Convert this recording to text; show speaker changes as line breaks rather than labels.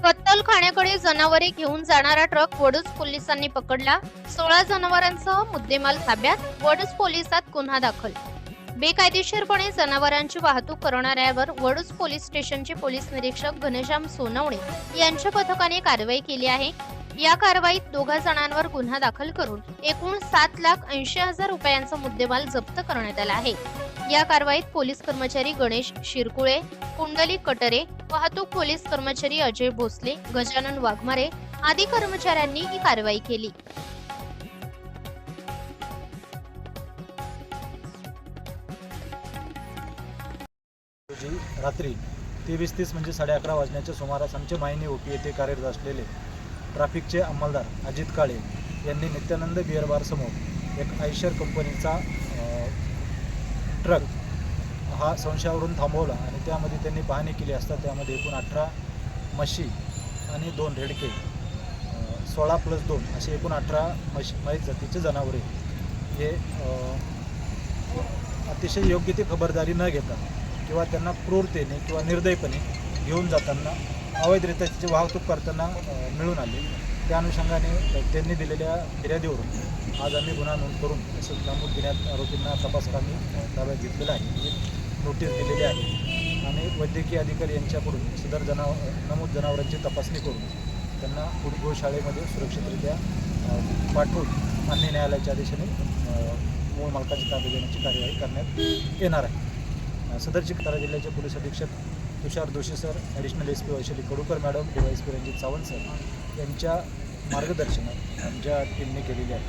कत्तलखान्याकडे जनावरे घेऊन जाणारा ट्रक वडूज पोलिसांनी पकडला. 16 जनावरांसह मुद्देमाल ताब्यात. वडूज पोलिसात गुन्हा दाखल. बेकायदेशीरपणे जनावरांची वाहतूक करणाऱ्यावर वडूज पोलीस स्टेशनचे पोलीस निरीक्षक घनश्याम सोनवणे यांच्या पथकाने कारवाई केली आहे. या कारवाईत 2 जणांवर गुन्हा दाखल करून एकूण 7,80,000 रुपयांचा मुद्देमाल जप्त करण्यात आला आहे. या कारवाईत पोलीस कर्मचारी गणेश शिरकुळे, कुंडलिक कटरे, वाहतूक पोलीस कर्मचारी अजय भोसले, गजानन वाघमारे आदी कर्मचाऱ्यांनी ही कारवाई केली.
रोजी रात्री 23:30 म्हणजे 11:30 वाजण्याच्या सुमारास आमचे मायनी ओपी येथे कार्यरत असलेले ट्रॅफिकचे अंमलदार अजित काळे यांनी नित्यानंद बिअर बार समोर एक आयशर कंपनीचा ट्रक हा संशयावरून थांबवला आणि त्यामध्ये त्यांनी पाहणी केली असता त्यामध्ये एकूण 18 म्हशी आणि 2 रेडके 16+2 असे एकूण 18 म्हैस जातीचे जनावरे हे अतिशय योग्य ती खबरदारी न घेता किंवा त्यांना क्रूरतेने किंवा निर्दयपणे घेऊन जाताना अवैधरित्या त्याची वाहतूक करताना मिळून आले. त्या अनुषंगाने त्यांनी दिलेल्या फिर्यादीवरून आज आम्ही गुन्हा नोंद करून तसंच नमूद गुन्ह्यात आरोपींना तपासकांनी ताब्यात घेतलेला आहे. नोटीस दिलेली आहे आणि वैद्यकीय अधिकारी यांच्याकडून सदर नमूद जनावरांची तपासणी करून त्यांना पुढील गोशाळेमध्ये सुरक्षितरित्या पाठवून मान्य न्यायालयाच्या आदेशाने मूळ मालकाची ताब्यात घेण्याची कार्यवाही करण्यात येणार आहे. सदरची सातारा जिल्ह्याचे पोलीस अधीक्षक Tushar Joshi sir, additional SP Vaishali Kadukar madam, DYSP Ranjit Sawant sir यांच्या मार्गदर्शनात आमच्या टीमने केलेली आहे.